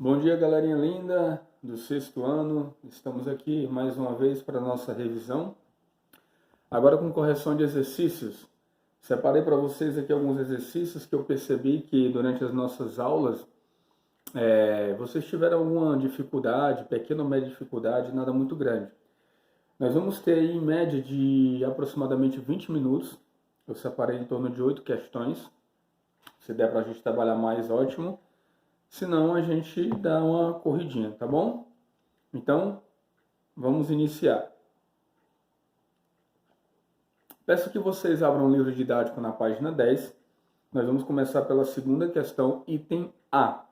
Bom dia, galerinha linda do sexto ano. Estamos aqui mais uma vez para a nossa revisão. Agora com correção de exercícios. Separei para vocês aqui alguns exercícios que eu percebi que durante as nossas aulas vocês tiveram alguma dificuldade, pequena ou média dificuldade, nada muito grande. Nós vamos ter aí, em média de aproximadamente 20 minutos. Eu separei em torno de 8 questões. Se der para a gente trabalhar mais, ótimo. Se não, a gente dá uma corridinha, tá bom? Então, vamos iniciar. Peço que vocês abram o livro didático na página 10. Nós vamos começar pela segunda questão, item A.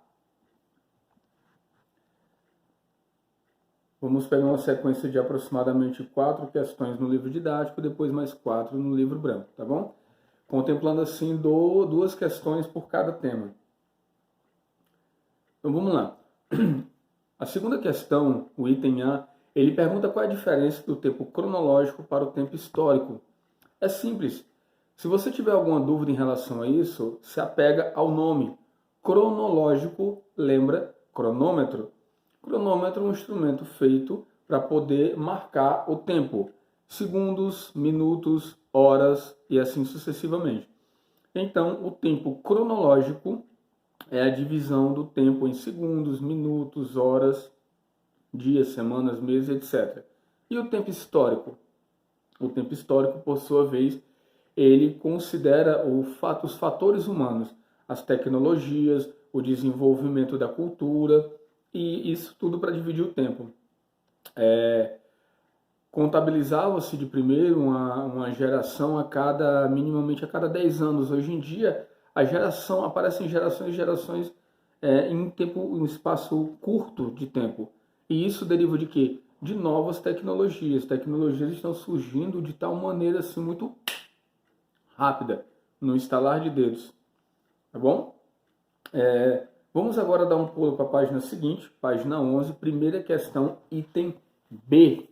Vamos pegar uma sequência de aproximadamente 4 questões no livro didático, depois mais 4 no livro branco, tá bom? Contemplando assim 2 questões por cada tema. Então vamos lá. A segunda questão, o item A, ele pergunta qual é a diferença do tempo cronológico para o tempo histórico. É simples. Se você tiver alguma dúvida em relação a isso, se apega ao nome. Cronológico, lembra? Cronômetro. Cronômetro é um instrumento feito para poder marcar o tempo. Segundos, minutos, horas e assim sucessivamente. Então, o tempo cronológico é a divisão do tempo em segundos, minutos, horas, dias, semanas, meses, etc. E o tempo histórico? O tempo histórico, por sua vez, ele considera os fatores humanos, as tecnologias, o desenvolvimento da cultura, e isso tudo para dividir o tempo. Contabilizava-se de primeiro uma geração minimamente a cada 10 anos. Hoje em dia, aparecem gerações e gerações em um espaço curto de tempo. E isso deriva de quê? De novas tecnologias. Tecnologias estão surgindo de tal maneira assim muito rápida, no estalar de dedos. Tá bom? Vamos agora dar um pulo para a página seguinte, página 11, primeira questão, item B.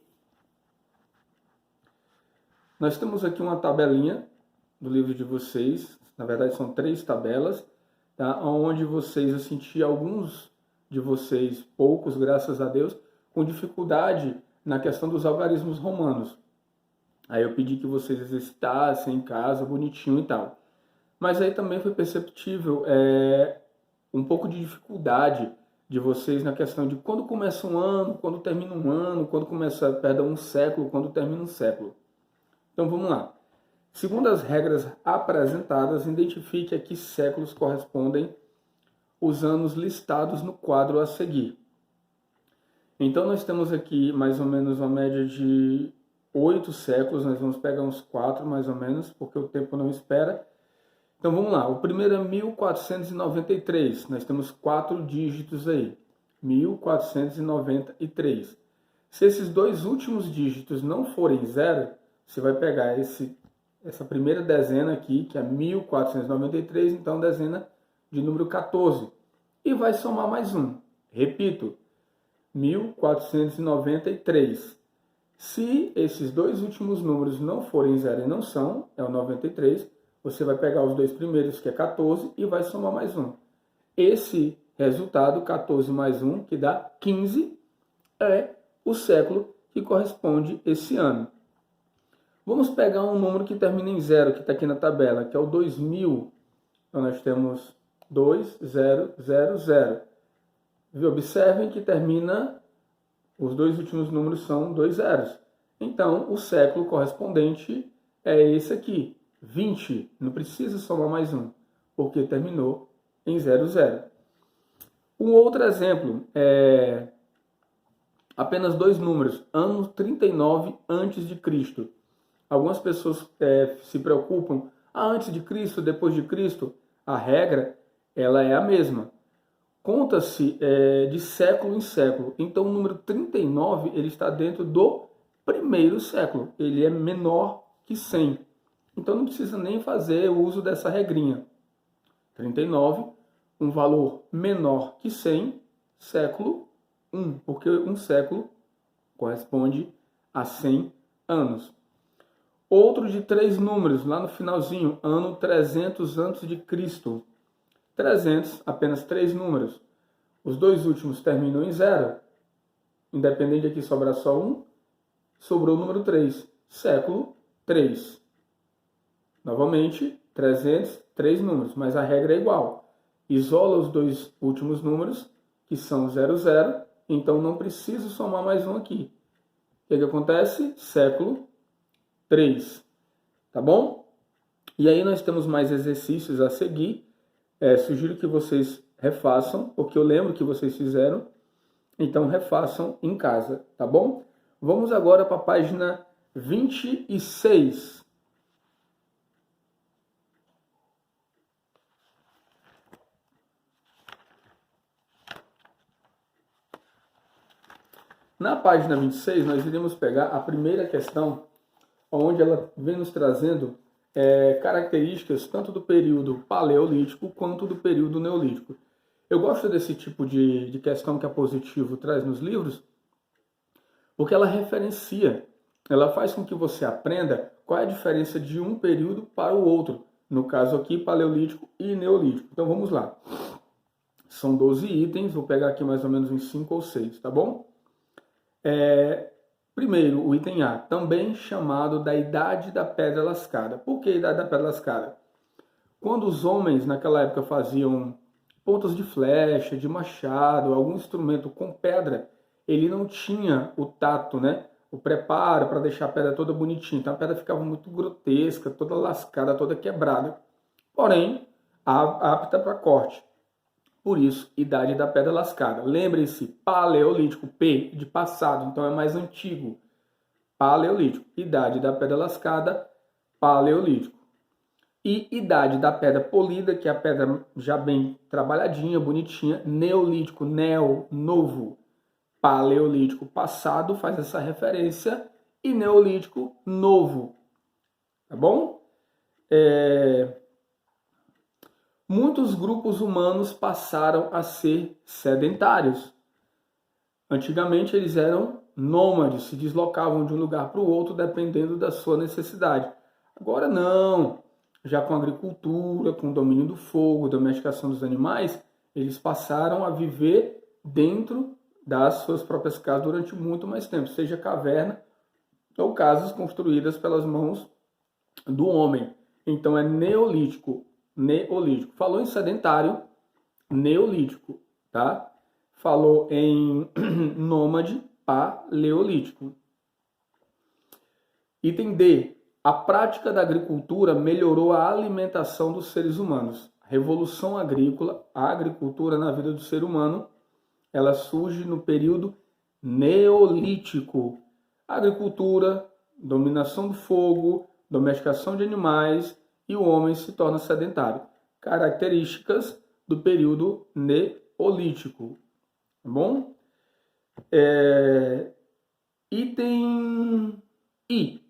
Nós temos aqui uma tabelinha do livro de vocês, na verdade são 3 tabelas, tá? Onde vocês, eu senti alguns de vocês, poucos, graças a Deus, com dificuldade na questão dos algarismos romanos. Aí eu pedi que vocês exercitassem em casa, bonitinho e tal. Mas aí também foi perceptível um pouco de dificuldade de vocês na questão de quando começa um ano, quando termina um ano, quando começa, um século, quando termina um século. Então vamos lá. Segundo as regras apresentadas, identifique a que séculos correspondem os anos listados no quadro a seguir. Então nós temos aqui mais ou menos uma média de 8 séculos, nós vamos pegar uns 4 mais ou menos, porque o tempo não espera. Então vamos lá, o primeiro é 1493, nós temos 4 dígitos aí, 1493. Se esses 2 últimos dígitos não forem zero, você vai pegar essa primeira dezena aqui, que é 1493, então dezena de número 14, e vai somar mais um. Repito, 1493. Se esses 2 últimos números não forem zero e não são, é o 93, você vai pegar os 2 primeiros, que é 14, e vai somar mais um. Esse resultado, 14 mais 1, que dá 15, é o século que corresponde esse ano. Vamos pegar um número que termina em 0, que está aqui na tabela, que é o 2000. Então, nós temos 2000. Observem que os 2 últimos números são 2 zeros. Então, o século correspondente é esse aqui, 20. Não precisa somar mais um, porque terminou em 00. Um outro exemplo é apenas 2 números, ano 39 a.C. Algumas pessoas se preocupam, antes de Cristo, depois de Cristo. A regra ela é a mesma. Conta-se de século em século. Então o número 39 ele está dentro do primeiro século. Ele é menor que 100. Então não precisa nem fazer o uso dessa regrinha. 39, um valor menor que 100, século 1. Porque um século corresponde a 100 anos. Outro de 3 números, lá no finalzinho, ano 300 a.C. 300, apenas 3 números. Os dois últimos terminam em 0. Independente de aqui sobrar só 1, sobrou o número 3. Século 3. Novamente, 300, 3 números, mas a regra é igual. Isola os dois últimos números, que são 0, 0, então não preciso somar mais um aqui. O que acontece? Século 3. Tá bom? E aí nós temos mais exercícios a seguir. Sugiro que vocês refaçam, porque eu lembro que vocês fizeram. Então refaçam em casa, tá bom? Vamos agora para a página 26. Na página 26, nós iremos pegar a primeira questão, onde ela vem nos trazendo características tanto do período paleolítico quanto do período neolítico. Eu gosto desse tipo de questão que a Positivo traz nos livros, porque ela referencia, ela faz com que você aprenda qual é a diferença de um período para o outro. No caso aqui, paleolítico e neolítico. Então vamos lá. São 12 itens, vou pegar aqui mais ou menos uns 5 ou 6, tá bom? Primeiro, o item A, também chamado da Idade da Pedra Lascada. Por que Idade da Pedra Lascada? Quando os homens naquela época faziam pontas de flecha, de machado, algum instrumento com pedra, ele não tinha o tato, né? O preparo para deixar a pedra toda bonitinha. Então a pedra ficava muito grotesca, toda lascada, toda quebrada. Porém, apta para corte. Por isso, Idade da Pedra Lascada. Lembre-se, paleolítico, P de passado, então é mais antigo. Paleolítico. Idade da Pedra Lascada, paleolítico. E Idade da Pedra Polida, que é a pedra já bem trabalhadinha, bonitinha. Neolítico, neo, novo. Paleolítico, passado, faz essa referência. E Neolítico, novo. Tá bom? Muitos grupos humanos passaram a ser sedentários. Antigamente eles eram nômades, se deslocavam de um lugar para o outro dependendo da sua necessidade. Agora não. Já com a agricultura, com o domínio do fogo, domesticação dos animais, eles passaram a viver dentro das suas próprias casas durante muito mais tempo, seja caverna ou casas construídas pelas mãos do homem. Então é neolítico. Neolítico. Falou em sedentário, neolítico, tá? Falou em nômade, paleolítico. Item D. A prática da agricultura melhorou a alimentação dos seres humanos. Revolução agrícola, a agricultura na vida do ser humano, ela surge no período neolítico. Agricultura, dominação do fogo, domesticação de animais, e o homem se torna sedentário. Características do período neolítico. Tá bom? Item I.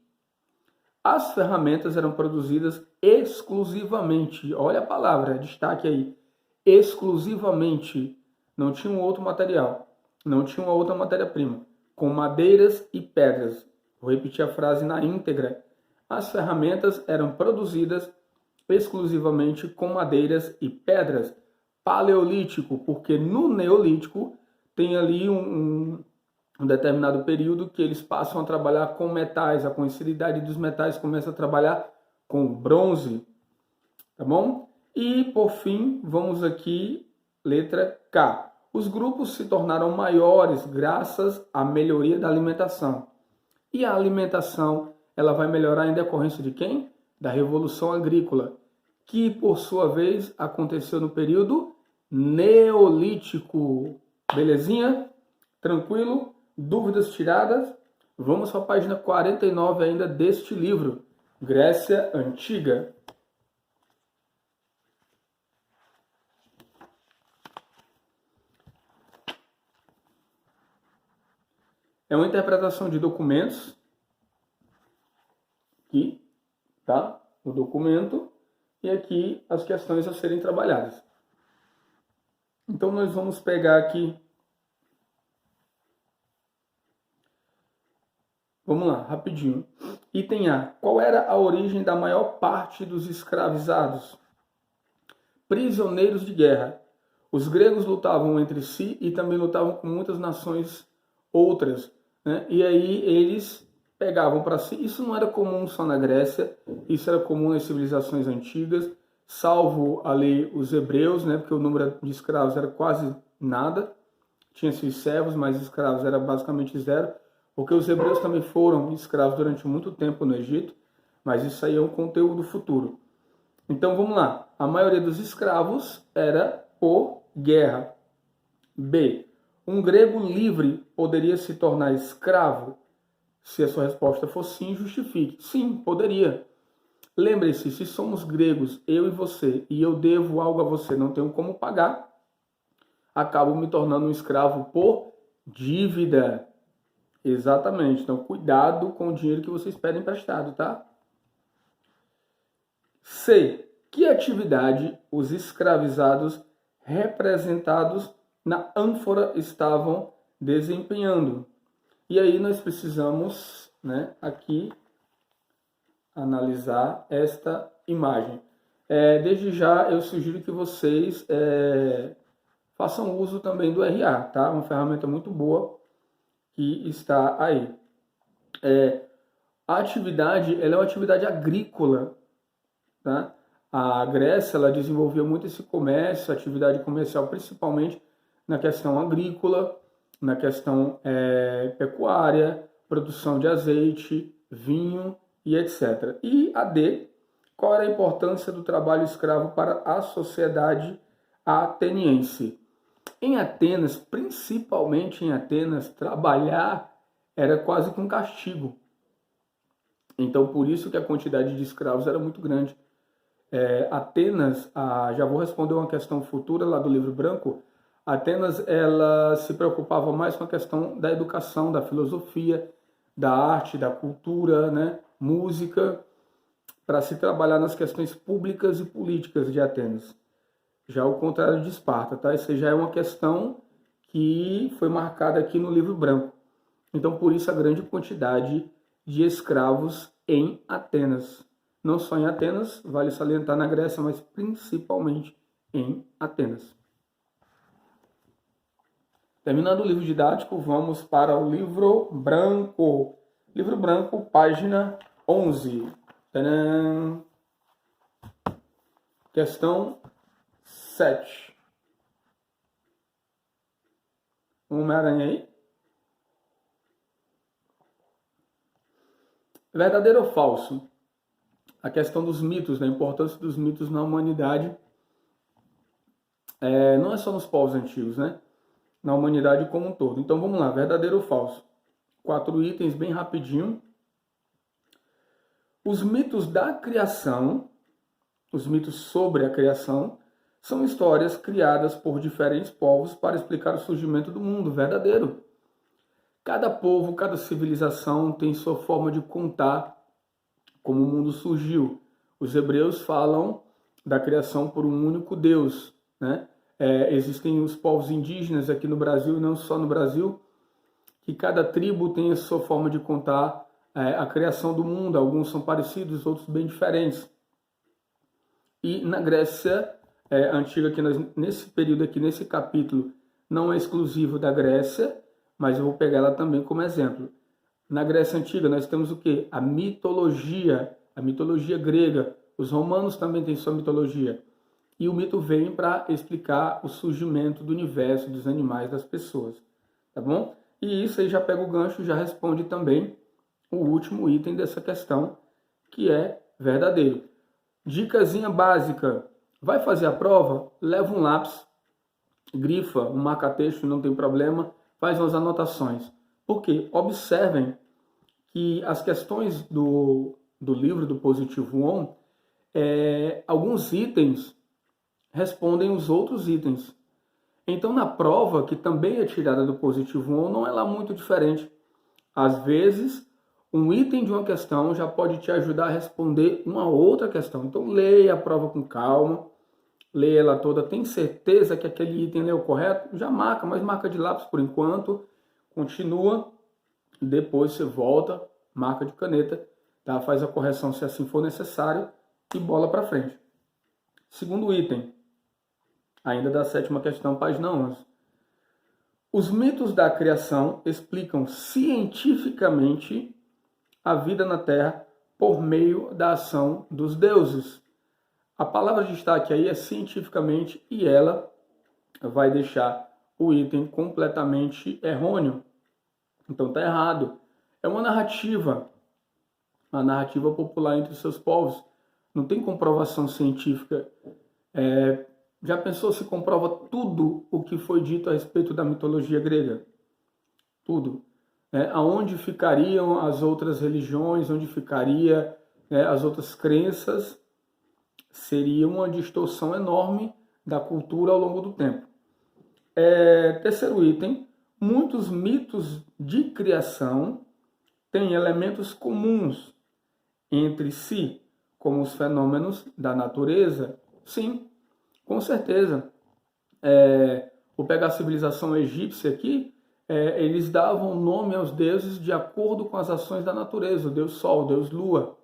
As ferramentas eram produzidas exclusivamente, olha a palavra, destaque aí, exclusivamente, não tinha um outro material, não tinha uma outra matéria-prima, com madeiras e pedras. Vou repetir a frase na íntegra. As ferramentas eram produzidas exclusivamente com madeiras e pedras. Paleolítico, porque no Neolítico tem ali um determinado período que eles passam a trabalhar com metais. A conhecida idade dos metais começa a trabalhar com bronze. Tá bom? E, por fim, vamos aqui, letra K. Os grupos se tornaram maiores graças à melhoria da alimentação. E a alimentação ela vai melhorar em decorrência de quem? Da Revolução Agrícola, que, por sua vez, aconteceu no período Neolítico. Belezinha? Tranquilo? Dúvidas tiradas? Vamos para a página 49 ainda deste livro, Grécia Antiga. É uma interpretação de documentos. Aqui, tá? O documento e aqui as questões a serem trabalhadas. Então nós vamos pegar aqui. Vamos lá, rapidinho. Item A. Qual era a origem da maior parte dos escravizados? Prisioneiros de guerra. Os gregos lutavam entre si e também lutavam com muitas nações outras, né? E aí eles pegavam para si. Isso não era comum só na Grécia, isso era comum nas civilizações antigas, salvo ali os hebreus, né? Porque o número de escravos era quase nada. Tinha-se os servos, mas escravos era basicamente zero, porque os hebreus também foram escravos durante muito tempo no Egito, mas isso aí é um conteúdo futuro. Então vamos lá, a maioria dos escravos era por guerra. B. Um grego livre poderia se tornar escravo? Se a sua resposta for sim, justifique. Sim, poderia. Lembre-se, se somos gregos, eu e você, e eu devo algo a você, não tenho como pagar, acabo me tornando um escravo por dívida. Exatamente. Então, cuidado com o dinheiro que vocês pedem emprestado, tá? C. Que atividade os escravizados representados na ânfora estavam desempenhando? E aí nós precisamos, né, aqui analisar esta imagem. Desde já eu sugiro que vocês façam uso também do RA, tá? Uma ferramenta muito boa que está aí. A atividade, ela é uma atividade agrícola, tá? A Grécia, ela desenvolveu muito esse comércio, atividade comercial, principalmente na questão agrícola, na questão pecuária, produção de azeite, vinho e etc. E a D, qual era a importância do trabalho escravo para a sociedade ateniense? Em Atenas, principalmente em Atenas, trabalhar era quase que um castigo. Então, por isso que a quantidade de escravos era muito grande. Atenas, já vou responder uma questão futura lá do livro branco. Atenas, ela se preocupava mais com a questão da educação, da filosofia, da arte, da cultura, né? Música, para se trabalhar nas questões públicas e políticas de Atenas. Já o contrário de Esparta, tá? Isso já é uma questão que foi marcada aqui no livro branco. Então, por isso a grande quantidade de escravos em Atenas. Não só em Atenas, vale salientar na Grécia, mas principalmente em Atenas. Terminando o livro didático, vamos para o livro branco. Livro branco, página 11. Tadã! Questão 7. Homem-Aranha aí? Verdadeiro ou falso? A questão dos mitos, da importância dos mitos na humanidade, não é só nos povos antigos, né? Na humanidade como um todo. Então vamos lá, verdadeiro ou falso? 4 itens bem rapidinho. Os mitos da criação, os mitos sobre a criação, são histórias criadas por diferentes povos para explicar o surgimento do mundo. Verdadeiro. Cada povo, cada civilização tem sua forma de contar como o mundo surgiu. Os hebreus falam da criação por um único Deus, né? Existem os povos indígenas aqui no Brasil, e não só no Brasil, que cada tribo tem a sua forma de contar a criação do mundo. Alguns são parecidos, outros bem diferentes. E na Grécia antiga, que nesse período aqui, nesse capítulo, não é exclusivo da Grécia, mas eu vou pegar ela também como exemplo. Na Grécia Antiga nós temos o quê? A mitologia grega. Os romanos também têm sua mitologia. E o mito vem para explicar o surgimento do universo, dos animais, das pessoas. Tá bom? E isso aí já pega o gancho, já responde também o último item dessa questão, que é verdadeiro. Dicasinha básica. Vai fazer a prova? Leva um lápis, grifa, um marca-texto, não tem problema, faz umas anotações. Porque observem que as questões do livro do Positivo On, alguns itens respondem os outros itens. Então, na prova, que também é tirada do Positivo On, não é lá muito diferente. Às vezes, um item de uma questão já pode te ajudar a responder uma outra questão. Então, leia a prova com calma, leia ela toda, tem certeza que aquele item é o correto? Já marca, mas marca de lápis por enquanto, continua. Depois você volta, marca de caneta, tá? Faz a correção se assim for necessário e bola para frente. Segundo item, ainda da 7ª questão, página 11. Os mitos da criação explicam cientificamente a vida na Terra por meio da ação dos deuses. A palavra de destaque aí é cientificamente e ela vai deixar o item completamente errôneo. Então está errado. É uma narrativa popular entre os seus povos. Não tem comprovação científica. Já pensou se comprova tudo o que foi dito a respeito da mitologia grega? Tudo. Aonde ficariam as outras religiões, onde ficaria as outras crenças? Seria uma distorção enorme da cultura ao longo do tempo. Terceiro item, muitos mitos de criação têm elementos comuns entre si, como os fenômenos da natureza. Sim, com certeza. Vou pegar a civilização egípcia aqui, eles davam nome aos deuses de acordo com as ações da natureza, o deus Sol, o deus Lua.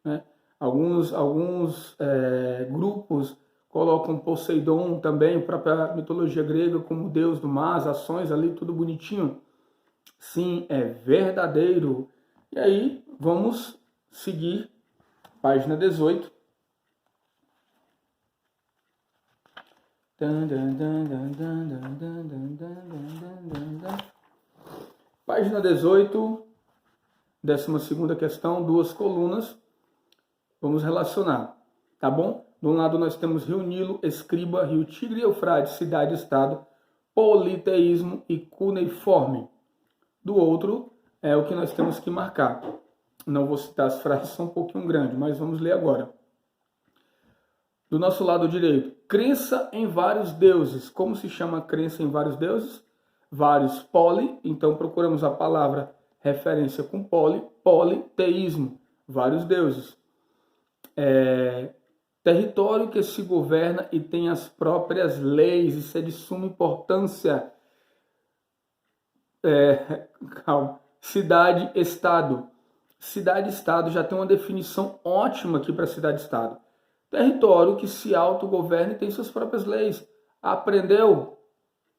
Né? Alguns grupos colocam Poseidon também, própria mitologia grega, como deus do mar, as ações ali, tudo bonitinho. Sim, é verdadeiro. E aí, vamos seguir, página 18. Página 18, 12ª questão, 2 colunas. Vamos relacionar, tá bom? De um lado nós temos Rio Nilo, Escriba, Rio Tigre e Eufrates, cidade-estado, politeísmo e cuneiforme. Do outro é o que nós temos que marcar. Não vou citar as frases, são um pouquinho grandes, mas vamos ler agora. Do nosso lado direito, crença em vários deuses. Como se chama crença em vários deuses? Vários, poli, então procuramos a palavra referência com politeísmo, vários deuses. Território que se governa e tem as próprias leis, isso é de suma importância. Cidade-estado. Cidade-estado já tem uma definição ótima aqui para cidade-estado. Território que se autogoverna e tem suas próprias leis. Aprendeu?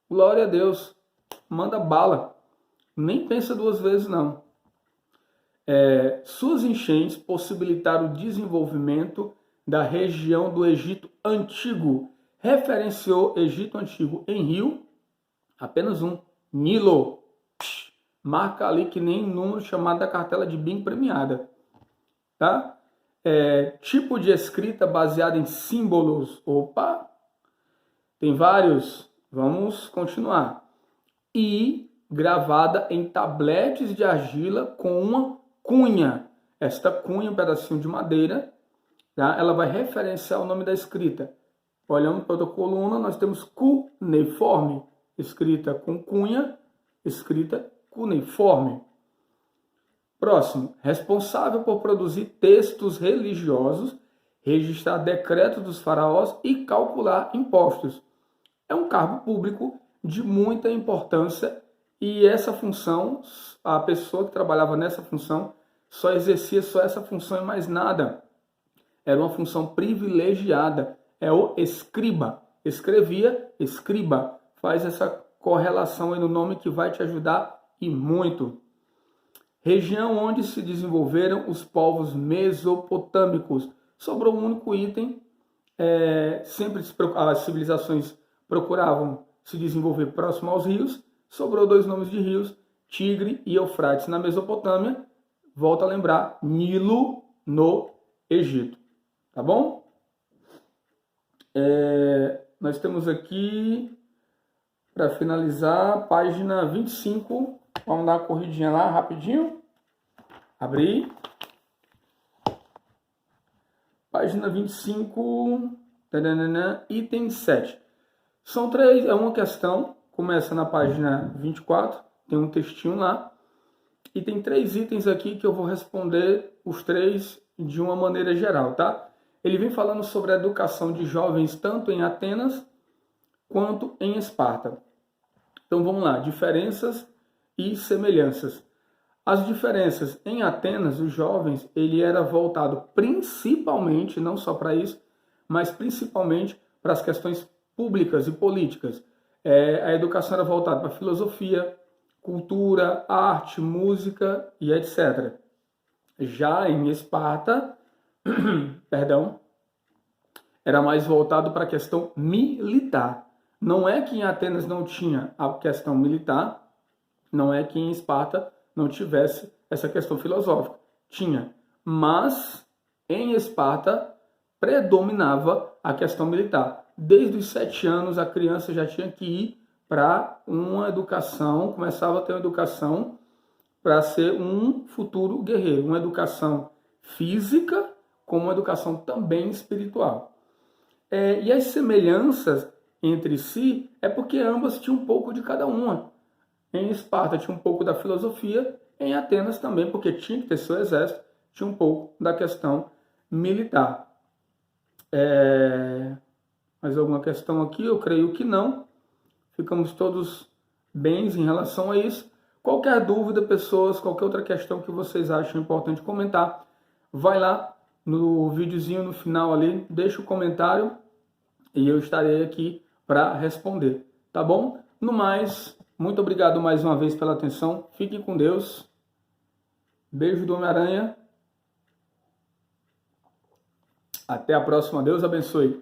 Glória a Deus. Manda bala. Nem pensa 2 vezes, não. Suas enchentes possibilitaram o desenvolvimento da região do Egito Antigo. Referenciou Egito Antigo em rio, apenas um, Nilo. Marca ali que nem número chamado da cartela de BIM premiada. Tá? Tipo de escrita baseada em símbolos. Opa! Tem vários. Vamos continuar. E gravada em tabletes de argila com uma cunha. Esta cunha, um pedacinho de madeira, tá? Ela vai referenciar o nome da escrita. Olhando para a coluna, nós temos cuneiforme, escrita com cunha, escrita cuneiforme. Próximo, responsável por produzir textos religiosos, registrar decretos dos faraós e calcular impostos. É um cargo público de muita importância e essa função, a pessoa que trabalhava nessa função só exercia só essa função e mais nada. Era uma função privilegiada. É o escriba. Escrevia, escriba. Faz essa correlação aí no nome que vai te ajudar e muito. Região onde se desenvolveram os povos mesopotâmicos. Sobrou um único item. Sempre as civilizações procuravam se desenvolver próximo aos rios. Sobrou 2 nomes de rios, Tigre e Eufrates na Mesopotâmia. Volto a lembrar, Nilo no Egito. Tá bom? Nós temos aqui, para finalizar, página 25. Vamos dar uma corridinha lá, rapidinho. Abrir. Página 25, item 7. São 3, é uma questão, começa na página 24, tem um textinho lá. E tem 3 itens aqui que eu vou responder os 3 de uma maneira geral, tá? Ele vem falando sobre a educação de jovens tanto em Atenas quanto em Esparta. Então vamos lá, diferenças e semelhanças. As diferenças em Atenas, os jovens, ele era voltado principalmente, não só para isso, mas principalmente para as questões públicas e políticas. A educação era voltada para filosofia, cultura, arte, música e etc. Já em Esparta, perdão, era mais voltado para a questão militar. Não é que em Atenas não tinha a questão militar, não é que em Esparta não tivesse essa questão filosófica. Tinha, mas em Esparta predominava a questão militar. Desde os 7 anos a criança já tinha que ir para uma educação, começava a ter uma educação para ser um futuro guerreiro, uma educação física como uma educação também espiritual. E as semelhanças entre si é porque ambas tinham um pouco de cada uma. Em Esparta tinha um pouco da filosofia, em Atenas também, porque tinha que ter seu exército, tinha um pouco da questão militar. Mais alguma questão aqui? Eu creio que não. Ficamos todos bens em relação a isso. Qualquer dúvida, pessoas, qualquer outra questão que vocês acham importante comentar, vai lá no videozinho no final ali, deixa o comentário e eu estarei aqui para responder, tá bom? No mais, muito obrigado mais uma vez pela atenção. Fiquem com Deus. Beijo do Homem-Aranha. Até a próxima. Deus abençoe.